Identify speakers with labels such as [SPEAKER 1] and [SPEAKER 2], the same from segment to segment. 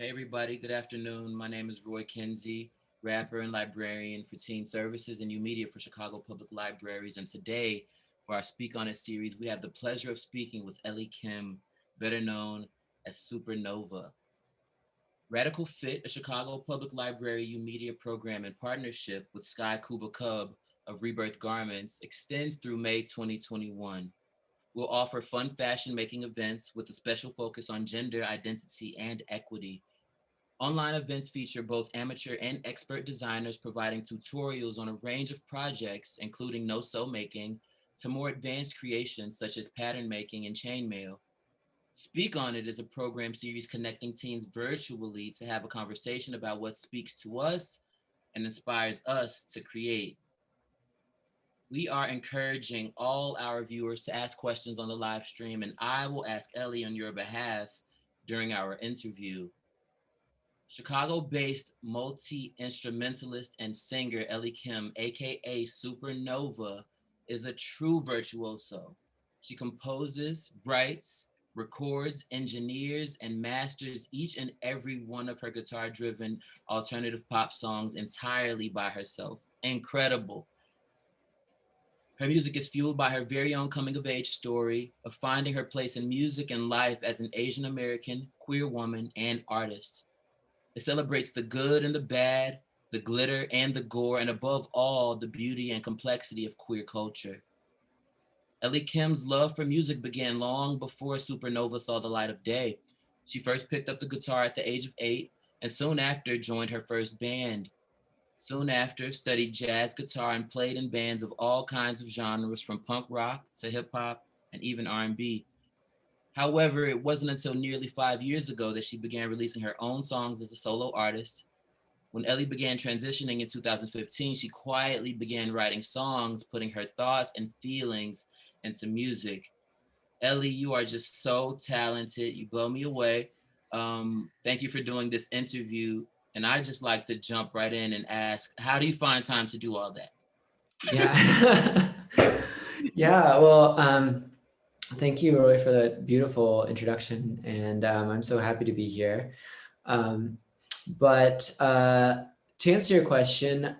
[SPEAKER 1] Hey everybody, good afternoon. My name is Roy Kinsey, rapper and librarian for teen services and new media for Chicago Public Libraries. And today, for our Speak On It series, we have the pleasure of speaking with Ellie Kim, better known as SuperKnova. Radical Fit, a Chicago Public Library U Media program in partnership with Sky Kuba Cub of Rebirth Garments, extends through May 2021. We'll offer fun fashion making events with a special focus on gender identity and equity. Online events feature both amateur and expert designers providing tutorials on a range of projects, including no-sew making, to more advanced creations such as pattern making and chainmail. Speak On It is a program series connecting teens virtually to have a conversation about what speaks to us and inspires us to create. We are encouraging all our viewers to ask questions on the live stream, and I will ask Ellie on your behalf during our interview. Chicago based multi instrumentalist and singer Ellie Kim, aka SuperKnova, is a true virtuoso. She composes, writes, records, engineers, and masters each and every one of her guitar driven alternative pop songs entirely by herself. Incredible. Her music is fueled by her very own coming of age story of finding her place in music and life as an Asian American, queer woman, and artist. It celebrates the good and the bad, the glitter and the gore, and above all, the beauty and complexity of queer culture. Ellie Kim's love for music began long before SuperKnova saw the light of day. She first picked up the guitar at the age of 8 and soon after joined her first band. Soon after, studied jazz guitar and played in bands of all kinds of genres from punk rock to hip hop and even R&B. However, it wasn't until nearly 5 years ago that she began releasing her own songs as a solo artist. When Ellie began transitioning in 2015, she quietly began writing songs, putting her thoughts and feelings into music. Ellie, you are just so talented. You blow me away. Thank you for doing this interview. And I just like to jump right in and ask, how do you find time to do all that?
[SPEAKER 2] Yeah. Yeah. Well, thank you, Roy, for that beautiful introduction. And I'm so happy to be here. Um, but to answer your question,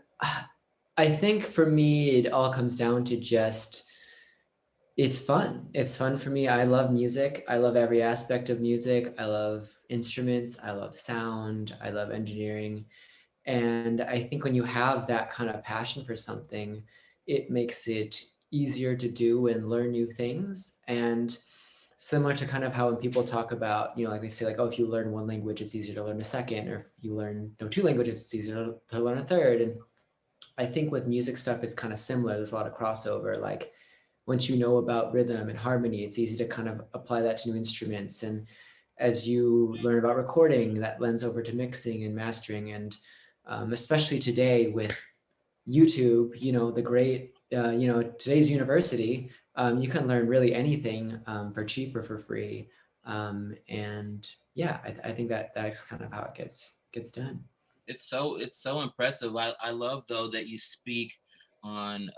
[SPEAKER 2] I think for me, it all comes down to just it's fun. It's fun for me. I love music. I love every aspect of music. I love instruments. I love sound. I love engineering. And I think when you have that kind of passion for something, it makes it easier to do and learn new things. And similar to kind of how when people talk about, like they say, like, oh, if you learn one language, it's easier to learn a second, or if you learn two languages, it's easier to learn a third. And I think with music stuff, it's kind of similar. There's a lot of crossover. Like once you know about rhythm and harmony, it's easy to kind of apply that to new instruments. And as you learn about recording, that lends over to mixing and mastering. And especially today with YouTube, the great, today's university, you can learn really anything for cheap or for free. And yeah, I think that's kind of how it gets done.
[SPEAKER 1] It's so impressive. I love though that you speak on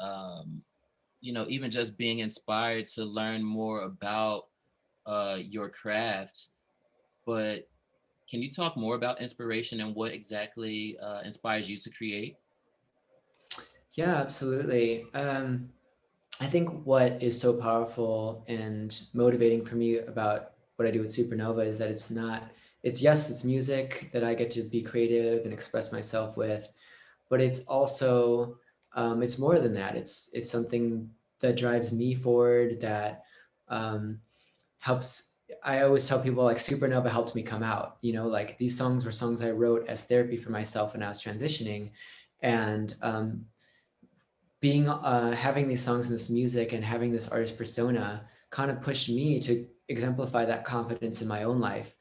[SPEAKER 1] even just being inspired to learn more about your craft. But can you talk more about inspiration and what exactly inspires you to create?
[SPEAKER 2] Yeah, absolutely. I think what is so powerful and motivating for me about what I do with SuperKnova is that it's music that I get to be creative and express myself with, but it's also, it's more than that. It's something that drives me forward, that um, helps. I always tell people like SuperKnova helped me come out. Like these songs were songs I wrote as therapy for myself when I was transitioning, and being having these songs and this music and having this artist persona kind of pushed me to exemplify that confidence in my own life.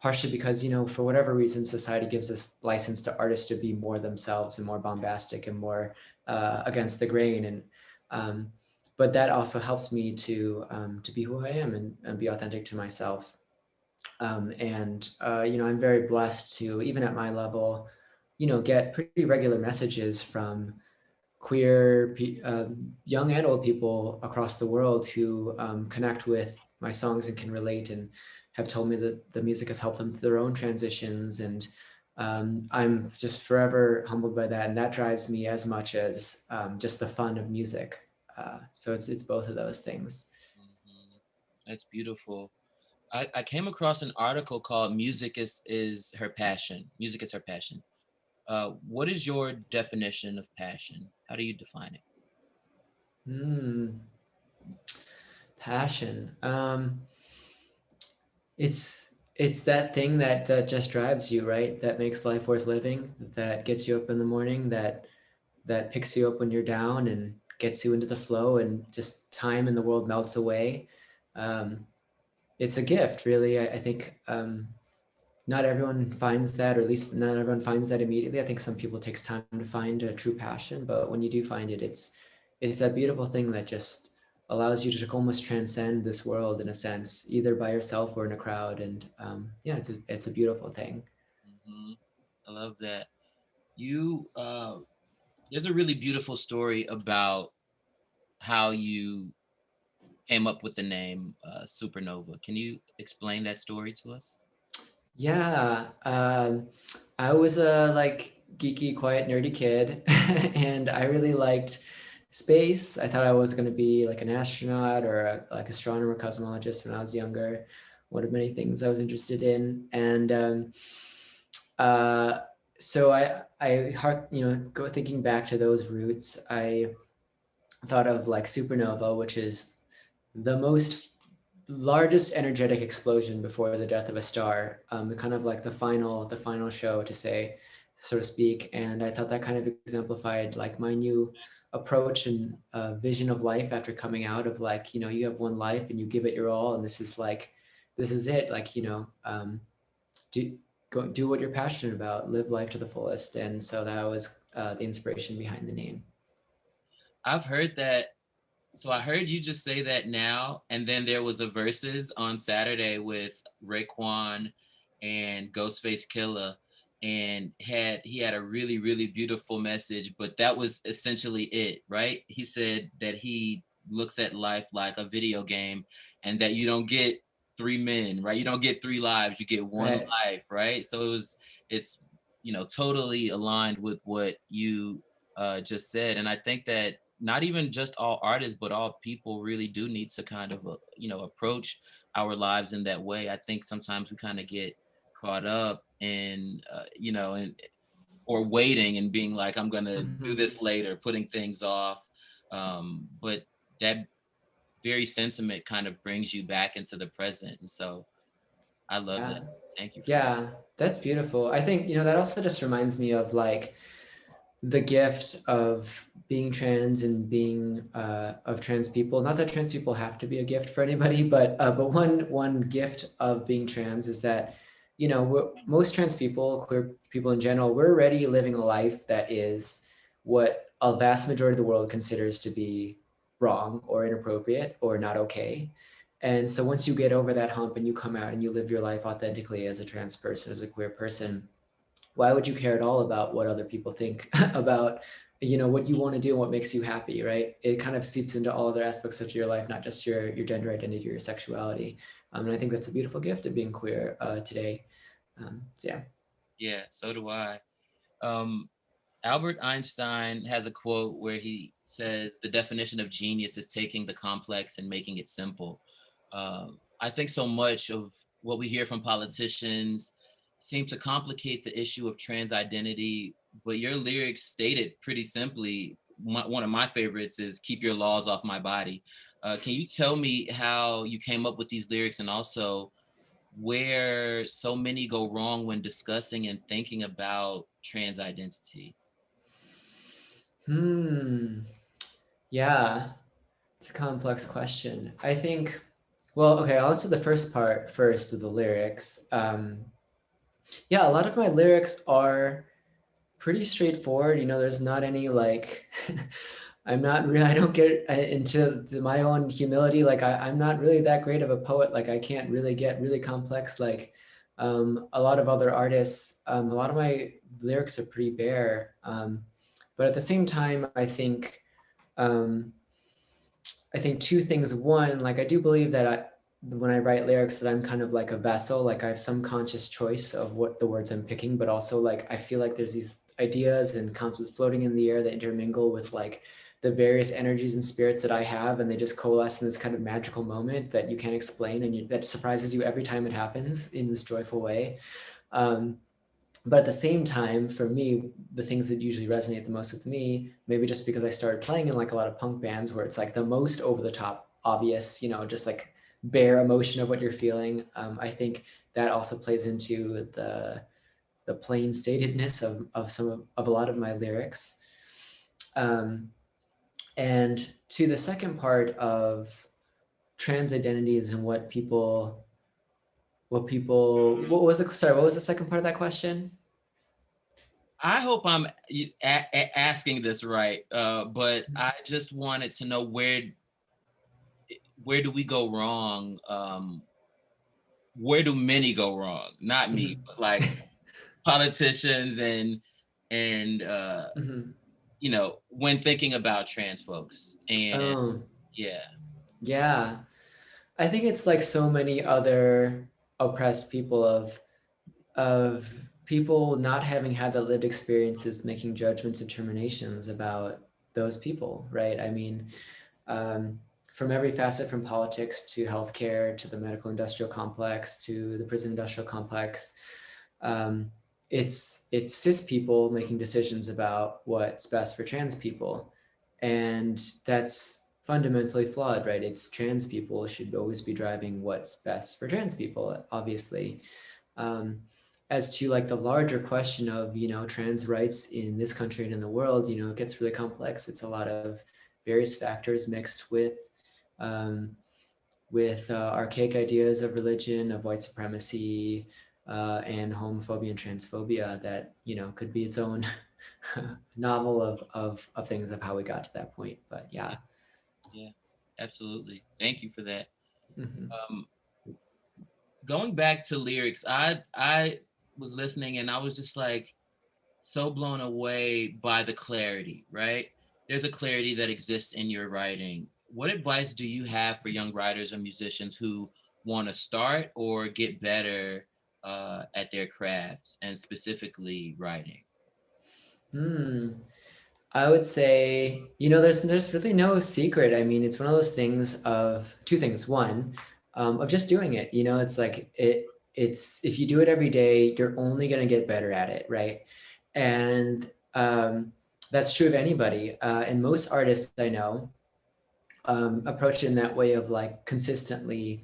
[SPEAKER 2] Partially because for whatever reason society gives us license to artists to be more themselves and more bombastic and more against the grain, and but that also helps me to be who I am and be authentic to myself. And I'm very blessed to, even at my level, get pretty regular messages from young and old people across the world who connect with my songs and can relate. And have told me that the music has helped them through their own transitions, and I'm just forever humbled by that, and that drives me as much as just the fun of music. So it's both of those things.
[SPEAKER 1] Mhm. That's beautiful. I came across an article called "Music is Her Passion." Music is her passion. What is your definition of passion? How do you define it?
[SPEAKER 2] Hmm. Passion. It's that thing that just drives you, right? That makes life worth living. That gets you up in the morning. That picks you up when you're down and gets you into the flow, and just time in the world melts away. Um, it's a gift, really. I think not everyone finds that, or at least not everyone finds that immediately. I think some people takes time to find a true passion, but when you do find it, it's that beautiful thing that just allows you to almost transcend this world in a sense, either by yourself or in a crowd. And yeah, it's a beautiful thing.
[SPEAKER 1] Hmm. I love that. You there's a really beautiful story about how you came up with the name Supernova. Can you explain that story to us?
[SPEAKER 2] Yeah, I was a like geeky, quiet, nerdy kid, and I really liked space. I thought I was going to be like an astronaut or like astronomer, cosmologist when I was younger. One of many things I was interested in, and uh, so go thinking back to those roots. I thought of like supernova, which is the most largest energetic explosion before the death of a star, kind of like the final show to say, so to speak. And I thought that kind of exemplified like my new approach and vision of life after coming out of like, you have one life and you give it your all, and this is it. Like, do do what you're passionate about, live life to the fullest. And so that was the inspiration behind the name.
[SPEAKER 1] I've heard that. So I heard you just say that now, and then there was a verses on Saturday with Raekwon and Ghostface Killer, and he had a really really beautiful message, but that was essentially it, right? He said that he looks at life like a video game, and that you don't get three men, right? You don't get three lives, you get one
[SPEAKER 2] Right.
[SPEAKER 1] life, right? So it's totally aligned with what you just said, and I think that not even just all artists, but all people really do need to kind of, approach our lives in that way. I think sometimes we kind of get caught up in, and or waiting and being like, I'm going to do
[SPEAKER 2] Mhm.
[SPEAKER 1] this later, putting things off. But that very sentiment kind of brings you back into the present. And so I love that.
[SPEAKER 2] Yeah.
[SPEAKER 1] Thank you for that.
[SPEAKER 2] Yeah, that's beautiful. I think, that also just reminds me of like the gift of being trans and being of trans people. Not that trans people have to be a gift for anybody, but one gift of being trans is that, most trans people, queer people in general, we're already living a life that is what a vast majority of the world considers to be wrong or inappropriate or not okay. And so once you get over that hump and you come out and you live your life authentically as a trans person, as a queer person, why would you care at all about what other people think about, what you want to do and what makes you happy, right? It kind of seeps into all other aspects of your life, not just your gender identity or your sexuality. And I think that's a beautiful gift of being queer today. So yeah.
[SPEAKER 1] Yeah, so do I. Um, Albert Einstein has a quote where he says, "The definition of genius is taking the complex and making it simple." I think so much of what we hear from politicians seem to complicate the issue of trans identity, but your lyrics state it pretty simply. One of my favorites is "Keep your laws off my body." Can you tell me how you came up with these lyrics, and also where so many go wrong when discussing and thinking about trans identity?
[SPEAKER 2] Hmm. Yeah, it's a complex question. I think, well, okay, I'll answer the first part first of the lyrics. Yeah, a lot of my lyrics are pretty straightforward. There's not any like, I don't get into my own humility. Like I'm not really that great of a poet. Like I can't really get really complex. Like a lot of other artists, a lot of my lyrics are pretty bare. But at the same time, um, I think two things. One, like I do believe that when I write lyrics that I'm kind of like a vessel, like I have some conscious choice of what the words I'm picking, but also like I feel like there's these ideas and concepts floating in the air that intermingle with like the various energies and spirits that I have, and they just coalesce in this kind of magical moment that you can't explain, and that surprises you every time it happens in this joyful way. Um, but at the same time, for me, the things that usually resonate the most with me, maybe just because I started playing in like a lot of punk bands where it's like the most over the top, obvious, just like bare emotion of what you're feeling. I think that also plays into the plain statedness of of a lot of my lyrics. Um, and to the second part of trans identities and what was the second part of that question?
[SPEAKER 1] I hope I'm asking this right, but I just wanted to know where do we go wrong? Where do many go wrong? Not me, but like politicians and
[SPEAKER 2] Mm-hmm.
[SPEAKER 1] when thinking about trans folks. And
[SPEAKER 2] Oh,
[SPEAKER 1] yeah,
[SPEAKER 2] yeah. I think it's like so many other oppressed people of people not having had the lived experiences making judgments and determinations about those people, right? I mean, um, from every facet, from politics to healthcare to the medical industrial complex to the prison industrial complex, um, it's cis people making decisions about what's best for trans people, and that's fundamentally flawed, right? It's trans people should always be driving what's best for trans people, obviously. um, as to like the larger question of trans rights in this country and in the world, it gets really complex. It's a lot of various factors mixed um, with archaic ideas of religion, of white supremacy, and homophobia and transphobia that could be its own novel of things of how we got to that point. But
[SPEAKER 1] yeah,
[SPEAKER 2] yeah.
[SPEAKER 1] yeah, absolutely. Thank you for that.
[SPEAKER 2] Mm-hmm.
[SPEAKER 1] Um, Going back to lyrics, I was listening and I was just like so blown away by the clarity, right? There's a clarity that exists in your writing. What advice do you have for young writers and musicians who want to start or get better at their crafts and specifically writing?
[SPEAKER 2] Hmm. I would say, there's really no secret. I mean, it's one of those things of two things. One, of just doing it. It's like it's if you do it every day, you're only going to get better at it, right? And that's true of anybody. And most artists I know approach it in that way of like consistently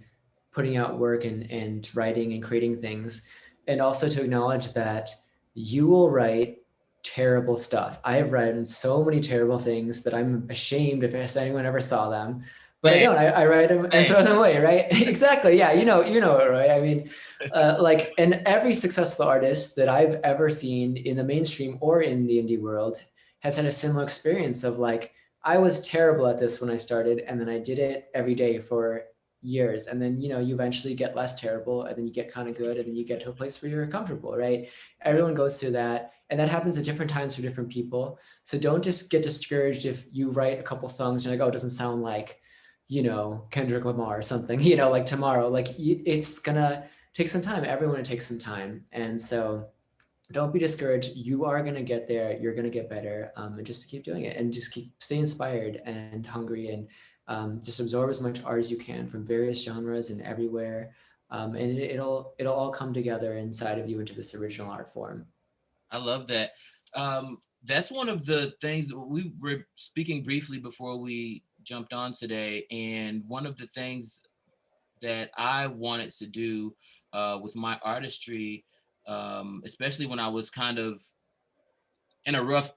[SPEAKER 2] putting out work and writing and creating things, and also to acknowledge that you will write terrible stuff. I have written so many terrible things that I'm ashamed if anyone ever saw them, but I
[SPEAKER 1] Same,
[SPEAKER 2] don't. I write them and
[SPEAKER 1] same.
[SPEAKER 2] throw them away, right? Exactly. Yeah, you know it, right? I mean, like, and every successful artist that I've ever seen in the mainstream or in the indie world has had a similar experience of like, I was terrible at this when I started, and then I did it every day for years. And then, you eventually get less terrible, and then you get kind of good, and then you get to a place where you're comfortable, right? Everyone goes through that. And that happens at different times for different people. So don't just get discouraged if you write a couple songs and you're like, oh, it doesn't sound like, Kendrick Lamar or something, like tomorrow. Like it's gonna take some time. Everyone, it takes some time. And so don't be discouraged. You are going to get there. You're going to get better. And just keep doing it, and just stay inspired and hungry, and just absorb as much art as you can from various genres and everywhere. And it'll all come together inside of you into this original art form.
[SPEAKER 1] I love that. That's one of the things we were speaking briefly before we jumped on today. And one of the things that I wanted to do with my artistry, especially when I was kind of in a rough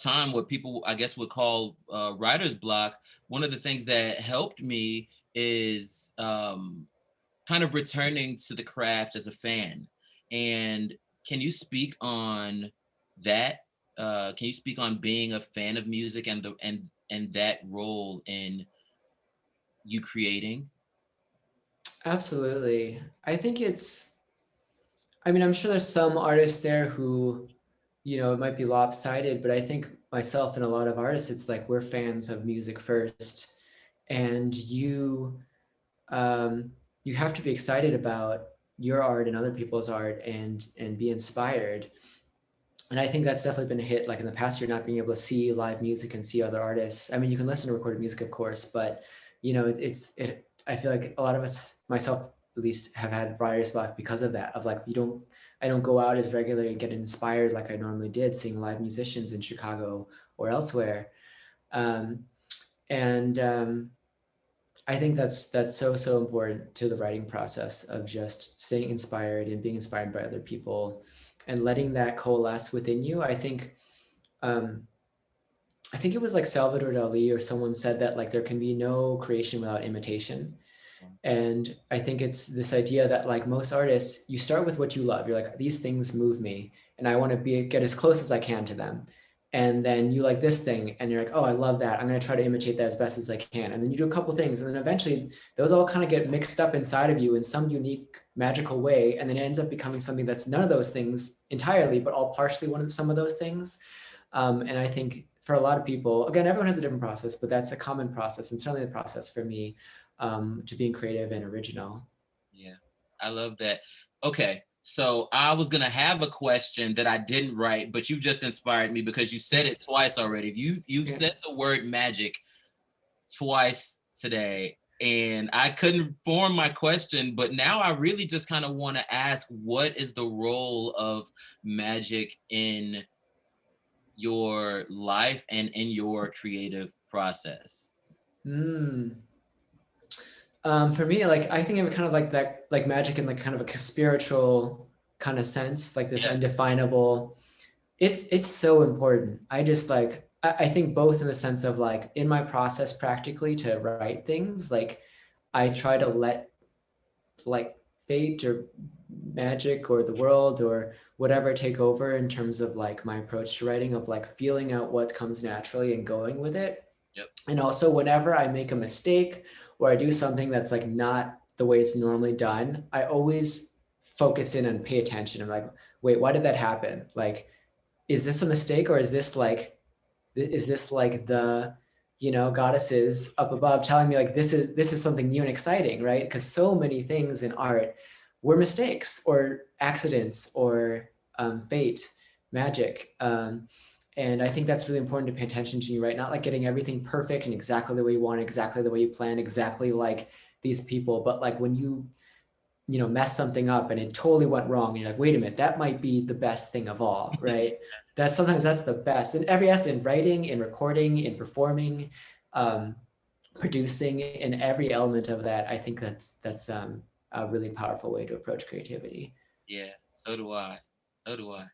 [SPEAKER 1] time, what people I guess would call writer's block. One of the things that helped me is kind of returning to the craft as a fan. And can you speak on that? Can you speak on being a fan of music and and that role in you creating?
[SPEAKER 2] Absolutely. I mean, I'm sure there's some artists there who, it might be lopsided, but I think myself and a lot of artists, it's like we're fans of music first. And um, you have to be excited about your art and other people's art and be inspired. And I think that's definitely been a hit, like in the past year, not being able to see live music and see other artists. I mean, you can listen to recorded music, of course, but I feel like a lot of us, myself at least, have had writer's block because of that, of like, I don't go out as regularly and get inspired like I normally did seeing live musicians in Chicago or elsewhere. Um, and I think that's so important to the writing process, of just staying inspired and being inspired by other people and letting that coalesce within you. Um, I think it was like Salvador Dali or someone said that like there can be no creation without imitation. And I think it's this idea that like most artists, you start with what you love. You're like, these things move me and I want to get as close as I can to them. And then you like this thing and you're like, oh, I love that. I'm going to try to imitate that as best as I can. And then you do a couple things. And then eventually those all kind of get mixed up inside of you in some unique, magical way. And then it ends up becoming something that's none of those things entirely, but all partially some of those things. And I think for a lot of people, again, everyone has a different process, but that's a common process, and certainly the process for me, to being creative and original.
[SPEAKER 1] Yeah, I love that. Okay, so I was gonna have a question that I didn't write, but you just inspired me because you said it twice already. You've
[SPEAKER 2] Yeah.
[SPEAKER 1] said the word magic twice today, and I couldn't form my question, but now I really just kind of want to ask, what is the role of magic in your life and in your creative process?
[SPEAKER 2] Mm. For me, like I think of it kind of like that, like magic in like kind of a spiritual kind of sense, like this
[SPEAKER 1] Yeah,
[SPEAKER 2] undefinable. It's so important. I just like I think both in the sense of like in my process practically to write things, like I try to let like fate or magic or the world or whatever take over in terms of like my approach to writing, of like feeling out what comes naturally and going with it.
[SPEAKER 1] yep,
[SPEAKER 2] And also whenever I make a mistake or I do something that's like not the way it's normally done, I always focus in and pay attention. I'm like, wait, why did that happen? Like, is this a mistake, or is this like the, goddesses up above telling me like this is something new and exciting, right? Because so many things in art were mistakes or accidents or fate, magic. And I think that's really important to pay attention to, right? Not like getting everything perfect and exactly the way you want, exactly the way you plan, exactly like these people, but like when you mess something up and it totally went wrong, and you're like, wait a minute, that might be the best thing of all, right? Sometimes that's the best in every essence, in writing, in recording, in performing, um, producing, in every element of that. I think that's a really powerful way to approach creativity.
[SPEAKER 1] yeah. So do I. So do I.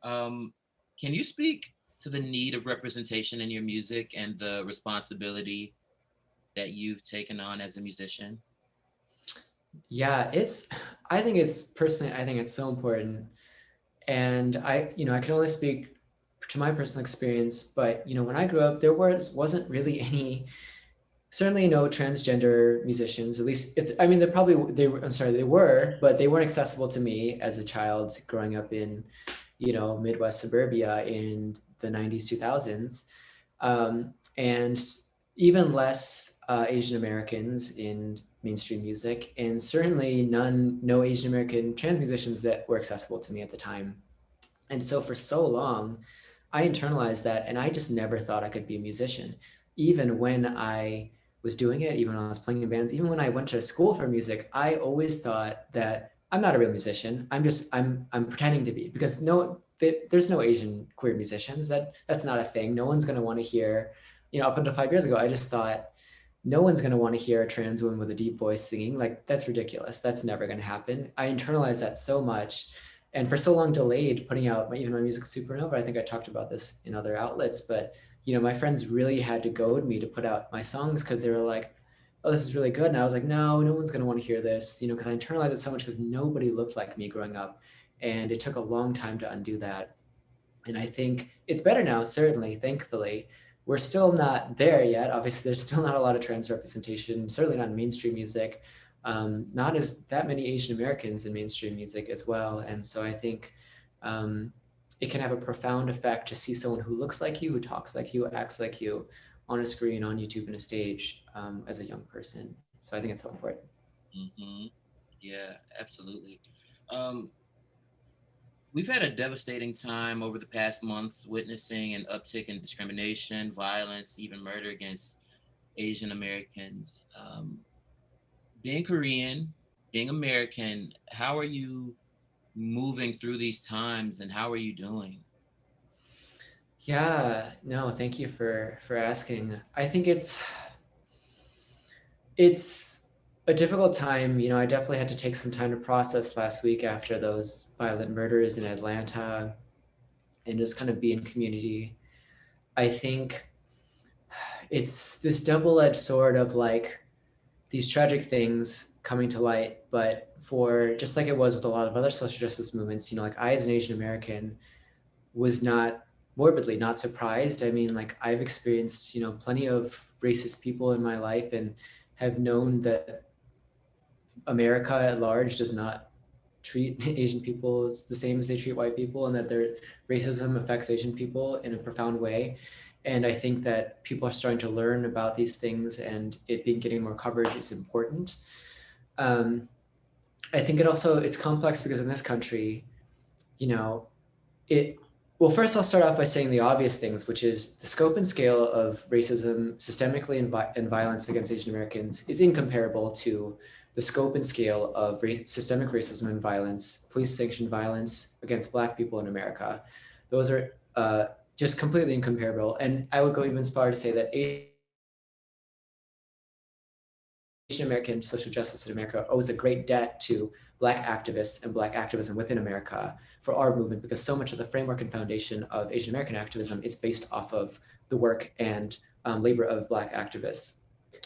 [SPEAKER 1] Um, can you speak to the need of representation in your music and the responsibility that you've taken on as a musician?
[SPEAKER 2] Yeah, I think it's so important. And I can only speak to my personal experience, but when I grew up, there wasn't really any, certainly no transgender musicians. At least, if I mean, I'm sorry, they were, but they weren't accessible to me as a child growing up in, Midwest suburbia in the 90s, 2000s, and even less Asian Americans in mainstream music, and certainly no Asian American trans musicians that were accessible to me at the time. And so for so long, I internalized that, and I just never thought I could be a musician. Even when I was doing it, even when I was playing in bands, even when I went to school for music, I always thought that I'm not a real musician. I'm pretending to be, because there's no Asian queer musicians. That's not a thing. No one's going to want to hear, up until 5 years ago, I just thought no one's going to want to hear a trans woman with a deep voice singing. Like, that's ridiculous. That's never going to happen. I internalized that so much, and for so long delayed putting out even my music SuperKnova. I think I talked about this in other outlets, but my friends really had to goad me to put out my songs, because they were like, oh, this is really good. And I was like, no one's going to want to hear this, because I internalized it so much, because nobody looked like me growing up. And it took a long time to undo that. And I think it's better now, certainly, thankfully. We're still not there yet. Obviously, there's still not a lot of trans representation, certainly not in mainstream music. Not as that many Asian Americans in mainstream music as well. And so I think it can have a profound effect to see someone who looks like you, who talks like you, acts like you on a screen, on YouTube, and a stage, as a young person. So I think it's so important.
[SPEAKER 1] Hmm. Yeah, absolutely. Um, we've had a devastating time over the past months witnessing an uptick in discrimination, violence, even murder against Asian Americans. Being Korean, being American, how are you moving through these times and how are you doing?
[SPEAKER 2] Yeah, no, thank you for asking. I think it's a difficult time. You know, I definitely had to take some time to process last week after those violent murders in Atlanta and just kind of be in community. I think it's this double-edged sword of like these tragic things coming to light, but for just like it was with a lot of other social justice movements, you know, like I as an Asian American was not morbidly not surprised. I mean, like I've experienced, you know, plenty of racist people in my life and have known that America at large does not treat Asian people as the same as they treat white people, and that their racism affects Asian people in a profound way. And I think that people are starting to learn about these things, and it being getting more coverage is important. Um, I think it's complex because in this country, you know, it well, first I'll start off by saying the obvious things, which is the scope and scale of racism systemically and violence against Asian Americans is incomparable to the scope and scale of systemic racism and violence, police sanctioned violence against Black people in America. Those are just completely incomparable. And I would go even as far to say that Asian American social justice in America owes a great debt to Black activists and Black activism within America for our movement, because so much of the framework and foundation of Asian American activism is based off of the work and labor of Black activists.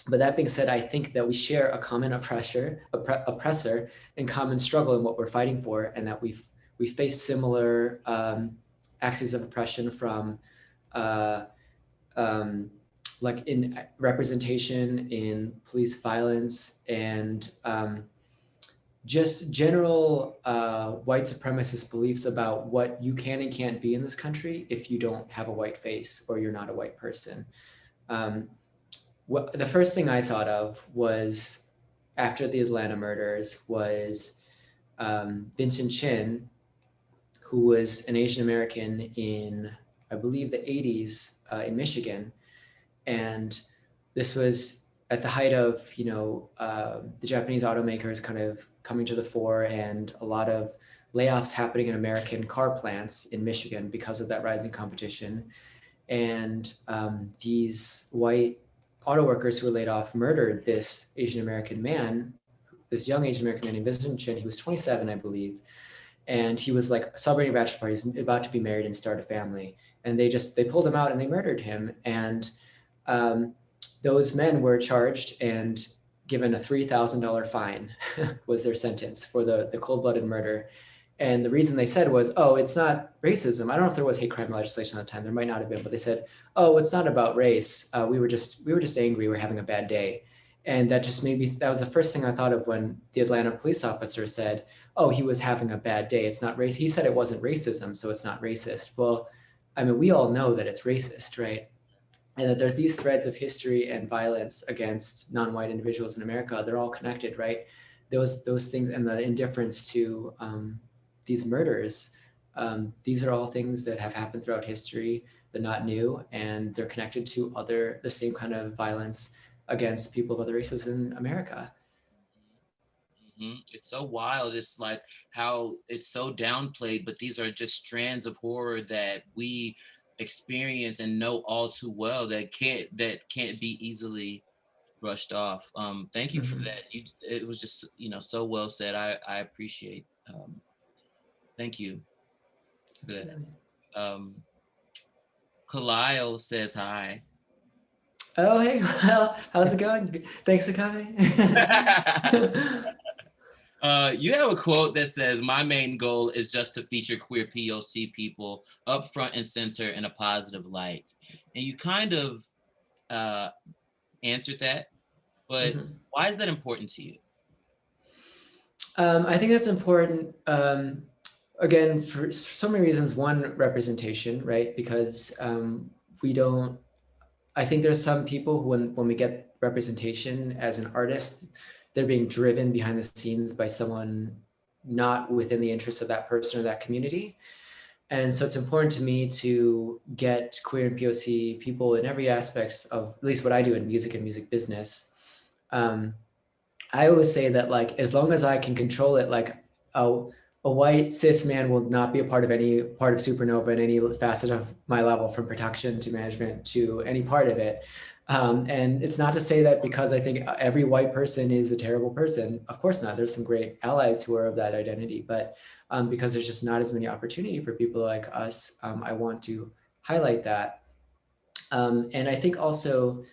[SPEAKER 2] But that being said, I think that we share a common oppressor and common struggle in what we're fighting for, and that we face similar axes of oppression from uh, um, like in representation, in police violence, and just general white supremacist beliefs about what you can and can't be in this country if you don't have a white face or you're not a white person. Um, the first thing I thought of was after the Atlanta murders was Vincent Chin, who was an Asian American in, I believe, the 80s in Michigan. And this was at the height of, you know, the Japanese automakers kind of coming to the fore and a lot of layoffs happening in American car plants in Michigan because of that rising competition. And these white auto workers who were laid off murdered this Asian American man, this young Asian American man named Vincent Chin. He was 27, I believe, and he was like celebrating a bachelor party. He's about to be married and start a family, and they pulled him out and they murdered him. And um, those men were charged and given a $3,000 fine was their sentence for the cold-blooded murder. And the reason they said was, oh, it's not racism. I don't know if there was hate crime legislation at the time. There might not have been, but they said, oh, it's not about race. We were just angry. We were having a bad day. And that just made me, that was the first thing I thought of when the Atlanta police officer said, oh, he was having a bad day. It's not race. He said it wasn't racism, so it's not racist. Well, I mean, we all know that it's racist, right? And that there's these threads of history and violence against non-white individuals in America. They're all connected, right? Those things and the indifference to these murders. These are all things that have happened throughout history. They're not new, and they're connected to the same kind of violence against people of other races in America.
[SPEAKER 1] It's so wild. It's like how it's so downplayed, but these are just strands of horror that we experience and know all too well that can't be easily brushed off. Thank you for
[SPEAKER 2] Mm-hmm.
[SPEAKER 1] that. It was just so well said. I appreciate. Thank you for that.
[SPEAKER 2] Absolutely.
[SPEAKER 1] Kalile says hi.
[SPEAKER 2] Oh, hey, well, how's it going? Thanks for coming.
[SPEAKER 1] You have a quote that says, "My main goal is just to feature queer POC people up front and center in a positive light." And you kind of uh, answered that, but
[SPEAKER 2] Mhm.
[SPEAKER 1] why is that important to you?
[SPEAKER 2] I think that's important. Again, for so many reasons. One, representation, right? Because we don't. I think there's some people who, when we get representation as an artist, they're being driven behind the scenes by someone not within the interests of that person or that community. And so it's important to me to get queer and POC people in every aspect of at least what I do in music and music business. Um, I always say that like as long as I can control it, like a, a white cis man will not be a part of any part of SuperKnova in any facet of my level, from production to management to any part of it. And it's not to say that because I think every white person is a terrible person. Of course not. There's some great allies who are of that identity, but because there's just not as many opportunity for people like us, I want to highlight that. And I think also,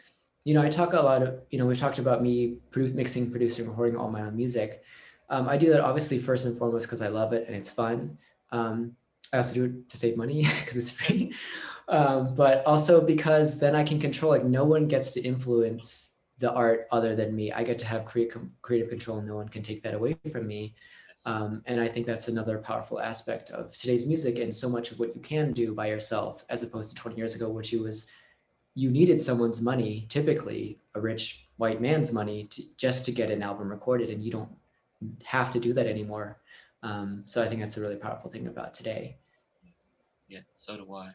[SPEAKER 2] I talk a lot of, we've talked about me mixing, producing, recording all my own music. I do that obviously first and foremost because I love it and it's fun. I also do it to save money because it's free, but also because then I can control, like no one gets to influence the art other than me. I get to have creative control and no one can take that away from me. And I think that's another powerful aspect of today's music, and so much of what you can do by yourself as opposed to 20 years ago, which you needed someone's money, typically a rich white man's money, just to get an album recorded, and you don't have to do that anymore. So I think that's a really powerful thing about today.
[SPEAKER 1] Yeah, so do I.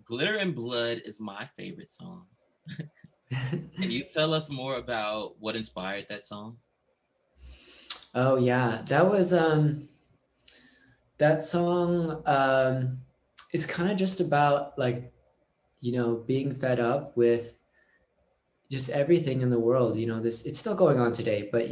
[SPEAKER 1] Glitter and Blood is my favorite song. Can you tell us more about what inspired that song?
[SPEAKER 2] Oh yeah, that song is kind of just about like, being fed up with just everything in the world. This, it's still going on today, but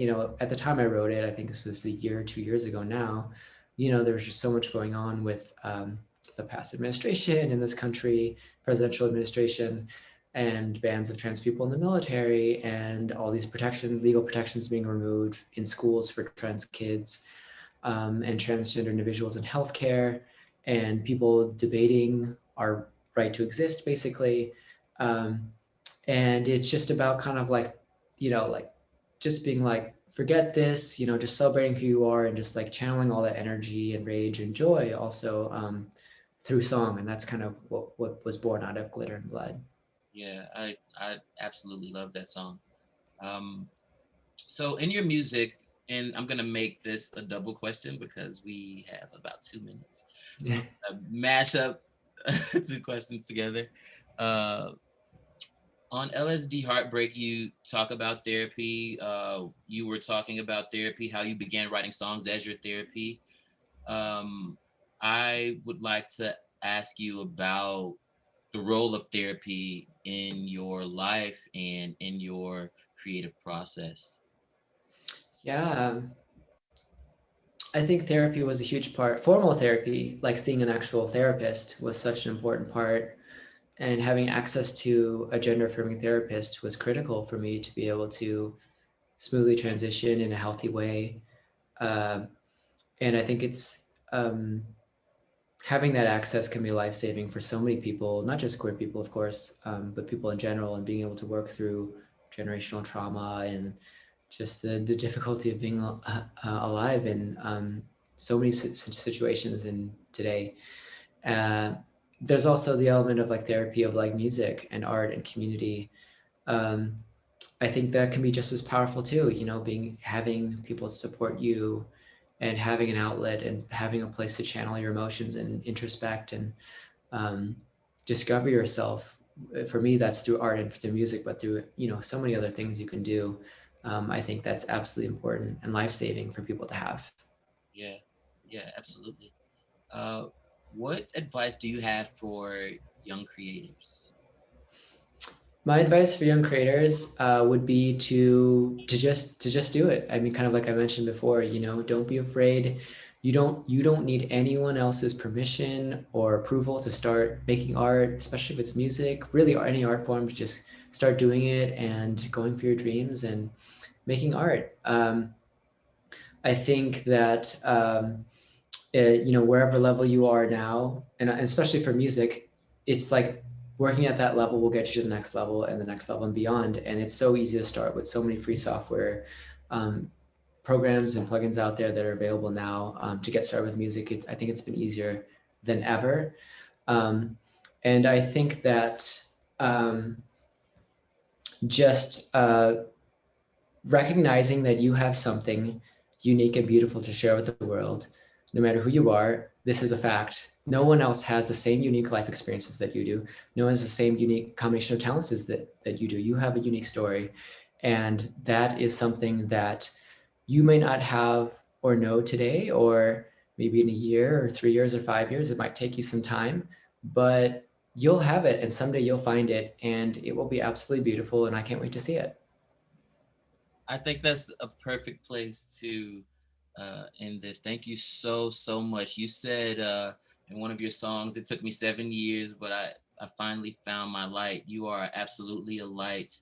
[SPEAKER 2] at the time I wrote it, I think this was a year or 2 years ago now, there was just so much going on with the past administration in this country, presidential administration, and bans of trans people in the military, and all these legal protections being removed in schools for trans kids, and transgender individuals in healthcare, and people debating our right to exist, basically. Um, and it's just about kind of like, like just being like, forget this, just celebrating who you are and just like channeling all that energy and rage and joy also through song. And that's kind of what was born out of Glitter and Blood.
[SPEAKER 1] Yeah, I absolutely love that song. Um, so in your music, and I'm gonna make this a double question because we have about 2 minutes. So mash up two questions together. Uh, on LSD Heartbreak, you talk about therapy. You were talking about therapy, how you began writing songs as your therapy. Um, I would like to ask you about the role of therapy in your life and in your creative process.
[SPEAKER 2] Yeah, I think therapy was a huge part. Formal therapy, like seeing an actual therapist, was such an important part. And having access to a gender affirming therapist was critical for me to be able to smoothly transition in a healthy way. Um, and I think it's having that access can be life saving for so many people, not just queer people, of course, but people in general, and being able to work through generational trauma and just the difficulty of being alive in so many situations in today. Uh, there's also the element of like therapy of like music and art and community. Um, I think that can be just as powerful too, having people support you and having an outlet and having a place to channel your emotions and introspect and um, discover yourself. For me, that's through art and through music, but through, so many other things you can do. I think that's absolutely important and life-saving for people to have.
[SPEAKER 1] Yeah, yeah, absolutely. Uh, what advice do you have for young creators?
[SPEAKER 2] My advice for young creators would be to just do it. I mean, kind of like I mentioned before, don't be afraid. You don't need anyone else's permission or approval to start making art, especially if it's music. Really, any art form, to just start doing it and going for your dreams and making art. I think that wherever level you are now, and especially for music, it's like working at that level will get you to the next level and the next level and beyond. And it's so easy to start with so many free software um, programs and plugins out there that are available now to get started with music. I think it's been easier than ever. Um, and I think that just recognizing that you have something unique and beautiful to share with the world, no matter who you are. This is a fact. No one else has the same unique life experiences that you do. No one has the same unique combination of talents as that you do. You have a unique story. And that is something that you may not have or know today, or maybe in a year or 3 years or 5 years. It might take you some time, but you'll have it, and someday you'll find it, and it will be absolutely beautiful. And I can't wait to see it.
[SPEAKER 1] I think that's a perfect place to end this. Thank you so much. You said in one of your songs, it took me 7 years, but I finally found my light. You are absolutely a light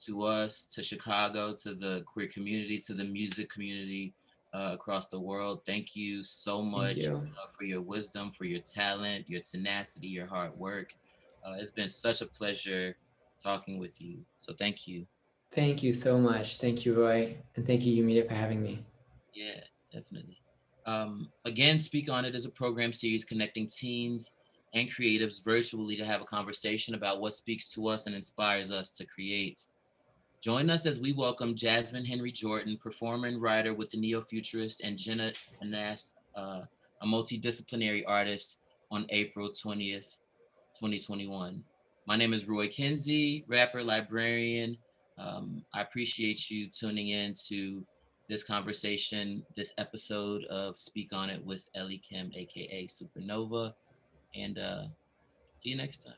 [SPEAKER 1] to us, to Chicago, to the queer community, to the music community across the world. Thank you so
[SPEAKER 2] Thank
[SPEAKER 1] much
[SPEAKER 2] you.
[SPEAKER 1] for your wisdom, for your talent, your tenacity, your hard work. It's been such a pleasure talking with you. So thank you.
[SPEAKER 2] Thank you so much. Thank you, Roy. And thank you, Yumita, for having me.
[SPEAKER 1] Yeah, definitely. Again, Speak On It is a program series connecting teens and creatives virtually to have a conversation about what speaks to us and inspires us to create. Join us as we welcome Jasmine Henry Jordan, performer and writer with the Neo Futurist, and Jenna Anast, a multidisciplinary artist, on April 20th, 2021. My name is Roy Kinsey, rapper, librarian. I appreciate you tuning in to this conversation, this episode of Speak On It with Ellie Kim, aka SuperKnova. And see you next time.